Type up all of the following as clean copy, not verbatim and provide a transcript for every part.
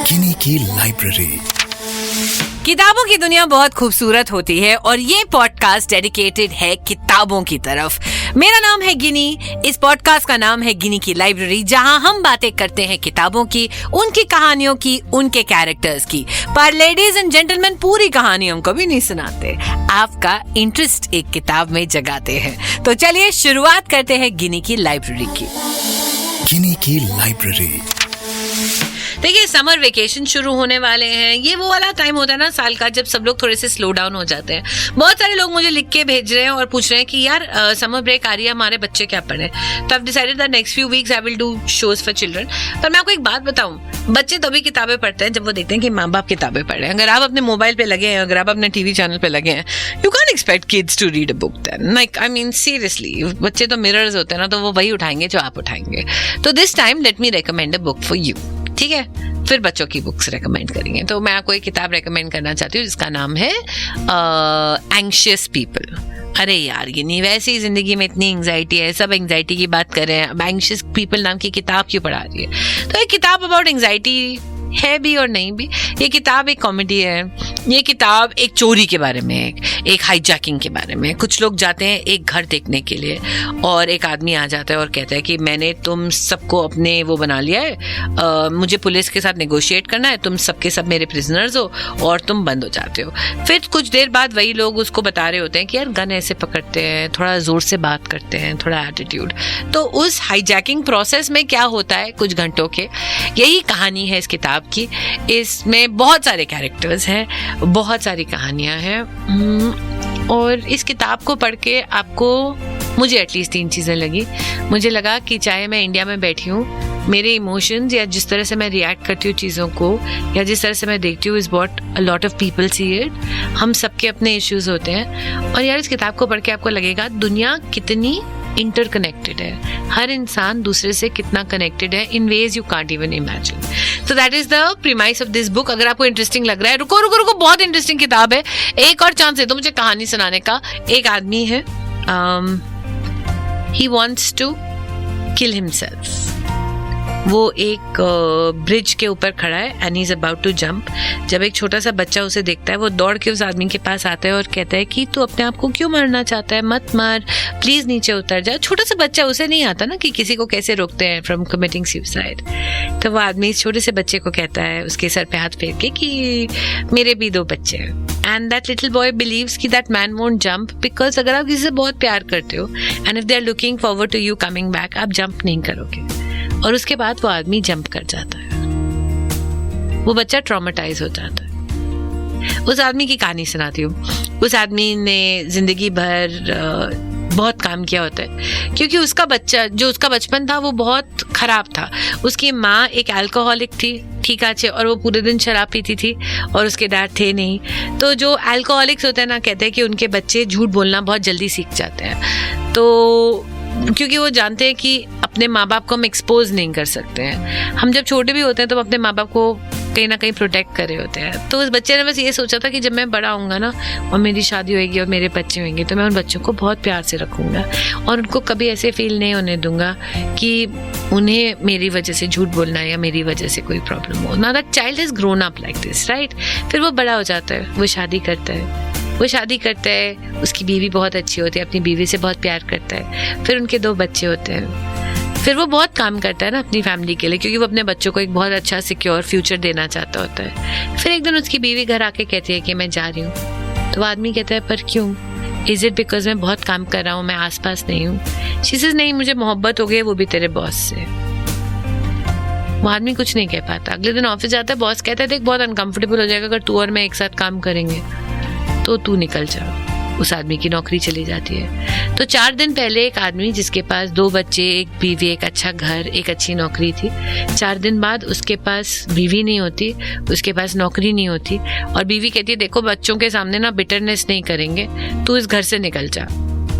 गिनी की लाइब्रेरी। किताबों की दुनिया बहुत खूबसूरत होती है और ये पॉडकास्ट डेडिकेटेड है किताबों की तरफ। मेरा नाम है गिनी। इस पॉडकास्ट का नाम है गिनी की लाइब्रेरी, जहां हम बातें करते हैं किताबों की, उनकी कहानियों की, उनके कैरेक्टर्स की। पर लेडीज एंड जेंटलमैन, पूरी कहानी हम कभी नहीं सुनाते, आपका इंटरेस्ट एक किताब में जगाते हैं। तो चलिए शुरुआत करते हैं गिनी की लाइब्रेरी की। गिनी की लाइब्रेरी। देखिए, समर वेकेशन शुरू होने वाले हैं। ये वो वाला टाइम होता है ना साल का जब सब लोग थोड़े से स्लो डाउन हो जाते हैं। बहुत सारे लोग मुझे लिख के भेज रहे हैं और पूछ रहे हैं कि यार समर ब्रेक आ रही है, हमारे बच्चे क्या पढ़े। तो I've decided that next few weeks I will do shows for children। पर मैं आपको एक बात बताऊं, बच्चे तभी किताबें पढ़ते हैं जब वो देखते हैं कि माँ बाप किताबें पढ़ रहे हैं। अगर आप अपने मोबाइल पे लगे हैं, अगर आप अपने टीवी चैनल पे लगे हैं, you can't expect kids to read a book then। Like, I mean, seriously, बच्चे तो मिरर्स होते हैं ना, तो वो वही उठाएंगे जो आप उठाएंगे। तो this time let me recommend a book for you। ठीक है, फिर बच्चों की बुक्स रेकमेंड करेंगे। तो मैं आपको एक किताब रेकमेंड करना चाहती हूँ जिसका नाम है एंग्शियस पीपल। अरे यार, ये नहीं, वैसे ही जिंदगी में इतनी एंग्जाइटी है, सब एंग्जाइटी की बात कर रहे हैं, अब एंग्शियस पीपल नाम की किताब क्यों पढ़ा रही है। तो एक किताब अबाउट एंग्जाइटी है भी और नहीं भी। ये किताब एक कॉमेडी है। ये किताब एक चोरी के बारे में, एक हाईजैकिंग के बारे में। कुछ लोग जाते हैं एक घर देखने के लिए और एक आदमी आ जाता है और कहता है कि मैंने तुम सबको अपने वो बना लिया है, मुझे पुलिस के साथ नेगोशिएट करना है, तुम सबके सब मेरे प्रिजनर्स हो और तुम बंद हो जाते हो। फिर कुछ देर बाद वही लोग उसको बता रहे होते हैं कि यार गन ऐसे पकड़ते हैं, थोड़ा जोर से बात करते हैं, थोड़ा एटीट्यूड। तो उस हाईजैकिंग प्रोसेस में क्या होता है कुछ घंटों के, यही कहानी है इस किताब की। इसमें बहुत सारे कैरेक्टर्स हैं, बहुत सारी कहानियां हैं और इस किताब को पढ़ के आपको, मुझे एटलीस्ट 3 चीजें लगी। मुझे लगा कि चाहे मैं इंडिया में बैठी हूँ, मेरे इमोशंस या जिस तरह से मैं रिएक्ट करती हूँ चीज़ों को या जिस तरह से मैं देखती हूँ, is what a lot of people see it. हम सबके अपने इश्यूज होते हैं और यार इस किताब को पढ़ के आपको लगेगा दुनिया कितनी इंटरकनेक्टेड है, हर इंसान दूसरे से कितना कनेक्टेड है in ways you can't even imagine. So that is the premise of this book. अगर आपको इंटरेस्टिंग लग रहा है, रुको, बहुत इंटरेस्टिंग किताब है। एक और चांस दे दो मुझे कहानी सुनाने का। एक आदमी है, he wants to kill himself। वो एक ब्रिज के ऊपर खड़ा है and he is about to jump. जब एक छोटा सा बच्चा उसे देखता है, वो दौड़ के उस आदमी के पास आता है और कहता है कि तू अपने आप को क्यों मारना चाहता है, मत मार, प्लीज नीचे उतर जा। छोटा सा बच्चा, उसे नहीं आता ना कि किसी को कैसे रोकते हैं फ्रॉम कमिटिंग सुसाइड। तो वो आदमी इस छोटे से बच्चे को कहता है, उसके सर पे हाथ फेर के, कि मेरे भी 2 बच्चे हैं। And that little boy believes कि that man won't jump because अगर आप किसी से बहुत प्यार करते हो and if they are looking forward to you coming back, आप जंप नहीं करोगे। और उसके बाद वो आदमी जंप कर जाता है, वो बच्चा ट्रॉमेटाइज हो जाता है। उस आदमी की कहानी सुनाती हूँ। उस आदमी ने जिंदगी भर बहुत काम किया होता है क्योंकि उसका बचपन था वो बहुत खराब था। उसकी माँ एक अल्कोहलिक थी, ठीक है, और वो पूरे दिन शराब पीती थी और उसके डैड थे नहीं। तो जो अल्कोहलिक्स होते हैं ना, कहते हैं कि उनके बच्चे झूठ बोलना बहुत जल्दी सीख जाते हैं। तो क्योंकि वो जानते हैं कि अपने माँ बाप को हम एक्सपोज नहीं कर सकते हैं। हम जब छोटे भी होते हैं तो अपने माँ बाप को कहीं ना कहीं प्रोटेक्ट कर रहे होते हैं। तो उस बच्चे ने बस ये सोचा था कि जब मैं बड़ा होऊंगा ना और मेरी शादी होगी और मेरे बच्चे होंगे, तो मैं उन बच्चों को बहुत प्यार से रखूंगा और उनको कभी ऐसे फील नहीं होने दूंगा कि उन्हें मेरी वजह से झूठ बोलना है या मेरी वजह से कोई प्रॉब्लम हो। Now that child is grown up like this, right. फिर वो बड़ा हो जाता है, वो शादी करता है, उसकी बीवी बहुत अच्छी होती है, अपनी बीवी से बहुत प्यार करता है। फिर उनके 2 बच्चे होते हैं। फिर वो बहुत काम करता है ना अपनी फैमिली के लिए, क्योंकि वो अपने बच्चों को एक बहुत अच्छा सिक्योर फ्यूचर देना चाहता होता है। फिर एक दिन उसकी बीवी घर आके कहती है कि मैं जा रही हूँ। तो वो आदमी कहता है पर क्यों? इज इट बिकॉज मैं बहुत काम कर रहा हूँ, मैं आसपास नहीं हूँ? शी सेज नहीं, मुझे मोहब्बत हो गई, वो भी तेरे बॉस से। वो आदमी कुछ नहीं कह पाता। अगले दिन ऑफिस जाता है, बॉस कहता है देख बहुत अनकंफर्टेबल हो जाएगा अगर तू और मैं एक साथ काम करेंगे, तो तू निकल जा। उस आदमी की नौकरी चली जाती है। तो 4 दिन पहले एक आदमी जिसके पास 2 बच्चे, एक बीवी, एक अच्छा घर, एक अच्छी नौकरी थी, 4 दिन बाद उसके पास बीवी नहीं होती, उसके पास नौकरी नहीं होती और बीवी कहती है देखो बच्चों के सामने ना बिटरनेस नहीं करेंगे, तू इस घर से निकल जा,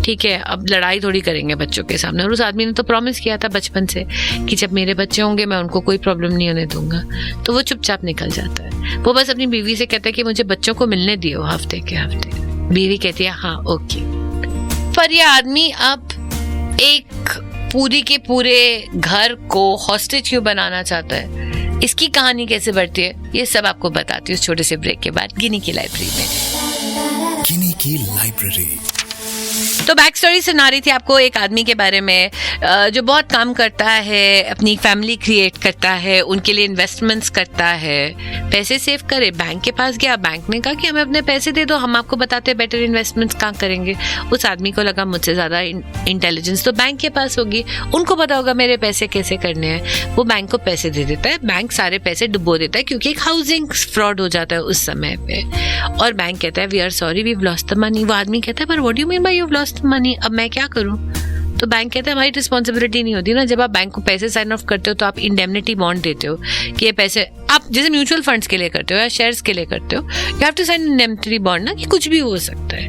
ठीक है, अब लड़ाई थोड़ी करेंगे बच्चों के सामने। और उस आदमी ने तो प्रॉमिस किया था बचपन से कि जब मेरे बच्चे होंगे मैं उनको कोई प्रॉब्लम नहीं होने दूंगा। तो वो चुपचाप निकल जाता है। वो बस अपनी बीवी से कहता है कि मुझे बच्चों को मिलने दियो हफ्ते के हफ्ते। बीवी कहती है हाँ ओके। पर ये आदमी अब एक पूरी के पूरे घर को हॉस्टेज क्यों बनाना चाहता है? इसकी कहानी कैसे बढ़ती है, ये सब आपको बताती हूँ छोटे से ब्रेक के बाद गिनी की लाइब्रेरी में। गिनी की लाइब्रेरी। तो बैक स्टोरी सुना रही थी आपको एक आदमी के बारे में जो बहुत काम करता है, अपनी फैमिली क्रिएट करता है, उनके लिए इन्वेस्टमेंट्स करता है, पैसे सेव करे। बैंक के पास गया, बैंक ने कहा कि हमें अपने पैसे दे दो, हम आपको बताते हैं बेटर इन्वेस्टमेंट्स कहाँ करेंगे। उस आदमी को लगा मुझसे ज़्यादा इंटेलिजेंस तो बैंक के पास होगी, उनको पता होगा मेरे पैसे कैसे करने हैं। वो बैंक को पैसे दे देता है, बैंक सारे पैसे डुबो देता है क्योंकि एक हाउसिंग फ्रॉड हो जाता है उस समय पे। और बैंक कहता है we are sorry we lost the money. वो आदमी कहता है पर what do you mean by you lost money, अब मैं क्या करूं। तो बैंक कहता है हमारी रिस्पॉन्सिबिलिटी नहीं होती ना, जब आप बैंक को पैसे साइन ऑफ करते हो तो आप इंडेमनिटी बॉन्ड देते हो कि ये पैसे आप जैसे म्यूचुअल फंड्स के लिए करते हो या शेयर्स के लिए करते हो, you have to sign indemnity bond ना, कि कुछ भी हो सकता है।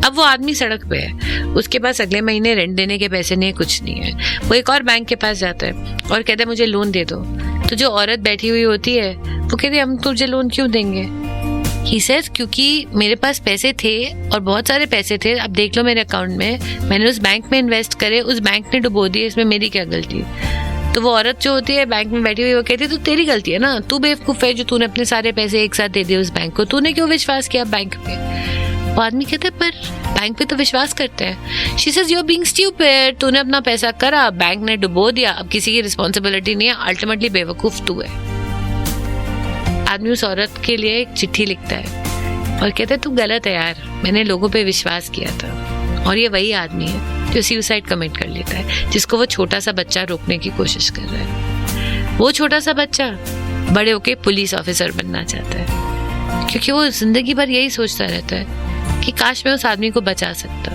अब वो आदमी सड़क पे है, उसके पास अगले महीने रेंट देने के पैसे नहीं, कुछ नहीं है। वो एक और बैंक के पास जाता है और कहता है मुझे लोन दे दो। तो जो औरत बैठी हुई होती है वो कहती है हम तुझे लोन क्यों देंगे। He says, क्योंकि मेरे पास पैसे थे और बहुत सारे पैसे थे, अब देख लो मेरे अकाउंट में, मैंने उस बैंक में इन्वेस्ट करे, उस बैंक ने डुबो दिए, इसमें मेरी क्या गलती। तो वो औरत जो होती है बैंक में बैठी हुई वो कहती है तो तेरी गलती है ना, तू बेवकूफ़ है जो तूने अपने सारे पैसे एक साथ दे दिए उस बैंक को, तूने क्यों विश्वास किया बैंक पे। वो आदमी कहते हैं पर बैंक पे तो विश्वास करते हैं। She says you are being stupid, तूने अपना पैसा करा, बैंक ने डुबो दिया, अब किसी की रिस्पॉन्सिबिलिटी नहीं है, अल्टीमेटली बेवकूफ़ तू है। आदमी उस औरत के लिए एक चिट्ठी लिखता है और कहता है तू गलत है यार, मैंने लोगों पे विश्वास किया था। और ये वही आदमी है जो सुसाइड कमिट कर लेता है, जिसको वो छोटा सा बच्चा रोकने की कोशिश कर रहा है। वो छोटा सा बच्चा बड़े होके पुलिस ऑफिसर बनना चाहता है क्योंकि वो जिंदगी भर यही सोचता रहता है कि काश मैं उस आदमी को बचा सकता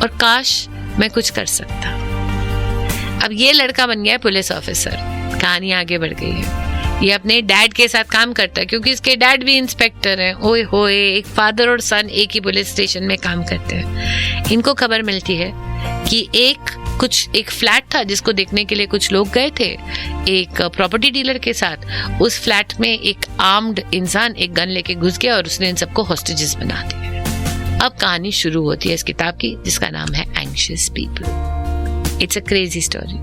और काश मैं कुछ कर सकता। अब ये लड़का बन गया है पुलिस ऑफिसर, कहानी आगे बढ़ गई है। ये अपने डैड के साथ काम करता है क्योंकि इसके डैड भी इंस्पेक्टर हैं। ओए होए, एक फादर और सन एक ही पुलिस स्टेशन में काम करते हैं। इनको खबर मिलती है कि एक फ्लैट था जिसको देखने के लिए कुछ लोग गए थे एक प्रॉपर्टी डीलर के साथ। उस फ्लैट में एक आर्म्ड इंसान एक गन लेके घुस गया और उसने इन सबको हॉस्टेजेस बना दिया। अब कहानी शुरू होती है इस किताब की जिसका नाम है anxious people. It's a crazy story.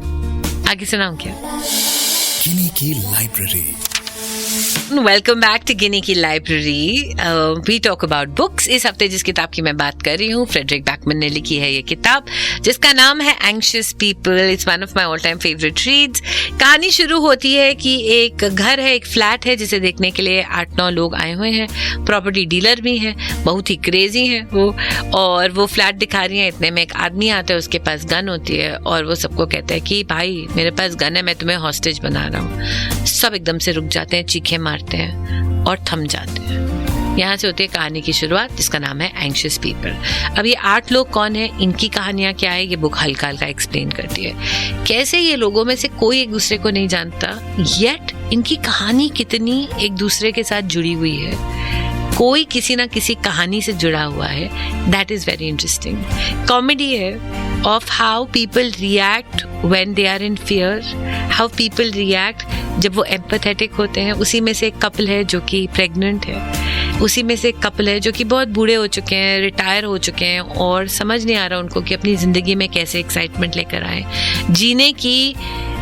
आगे सुनाऊं क्या? गिनी की library. Welcome back to Gini की library. We talk about books. इस हफ्ते जिस किताब की मैं बात कर रही हूँ फ्रेडरिक बैकमैन ने लिखी है ये किताब जिसका नाम है anxious people. It's one of my all time favourite reads. कहानी शुरू होती है कि एक घर है, एक फ्लैट है जिसे देखने के लिए 8-9 लोग आए हुए हैं। प्रॉपर्टी डीलर भी हैं, बहुत ही क्रेजी हैं वो, और वो फ्लैट दिखा रही हैं। इतने में एक आदमी आता है, उसके पास गन होती है और वो सबको कहता है कि भाई मेरे पास गन है, मैं तुम्हें हॉस्टेज बना रहा हूँ। सब एकदम से रुक जाते हैं, चीखें मारते हैं और थम जाते हैं। यहाँ से होती है कहानी की शुरुआत जिसका नाम है एंग्शियस पीपल। अब ये 8 लोग कौन है, इनकी कहानियां क्या है, ये बुक हल्का हल्का एक्सप्लेन करती है। कैसे ये लोगों में से कोई एक दूसरे को नहीं जानता, येट इनकी कहानी कितनी एक दूसरे के साथ जुड़ी हुई है। कोई किसी ना किसी कहानी से जुड़ा हुआ है। That is very interesting. Comedy है of how people react when they are in fear, how people react जब वो एम्पैथेटिक होते हैं। उसी में से एक कपल है जो कि प्रेग्नेंट है, उसी में से एक कपल है जो कि बहुत बूढ़े हो चुके हैं, रिटायर हो चुके हैं और समझ नहीं आ रहा उनको कि अपनी ज़िंदगी में कैसे एक्साइटमेंट लेकर आए, जीने की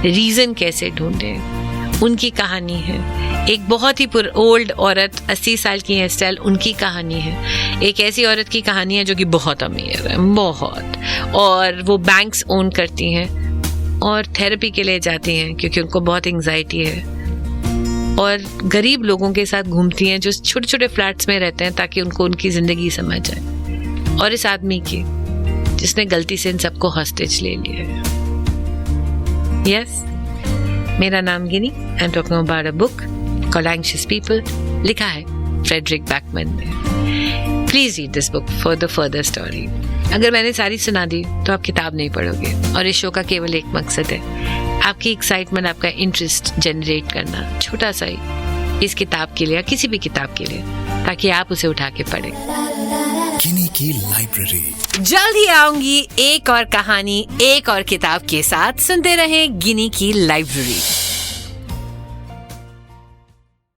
रीज़न कैसे ढूंढें। उनकी कहानी है। एक बहुत ही ओल्ड औरत 80 साल की है स्टाइल, उनकी कहानी है। एक ऐसी औरत की कहानी है जो कि बहुत अमीर है, बहुत, और वो बैंक्स ओन करती हैं और थेरेपी के लिए जाती हैं क्योंकि उनको बहुत एंग्जाइटी है, और गरीब लोगों के साथ घूमती हैं जो छोटे छोटे फ्लैट्स में रहते हैं ताकि उनको उनकी ज़िंदगी समझ आए। और इस आदमी की जिसने गलती से इन सबको हॉस्टेज ले लिया है। यस, मेरा नाम Ginni. I am talking about a book called anxious people, लिखा है फ्रेडरिक बैकमैन ने। Please read this book for the further story. अगर मैंने सारी सुना दी तो आप किताब नहीं पढ़ोगे, और इस शो का केवल एक मकसद है, आपकी एक्साइटमेंट, आपका इंटरेस्ट जनरेट करना, छोटा सा ही, इस किताब के लिए या किसी भी किताब के लिए, ताकि आप उसे उठा के पढ़ें। गिनी की लाइब्रेरी। जल्द ही आऊंगी एक और कहानी, एक और किताब के साथ। सुनते रहें गिनी की लाइब्रेरी।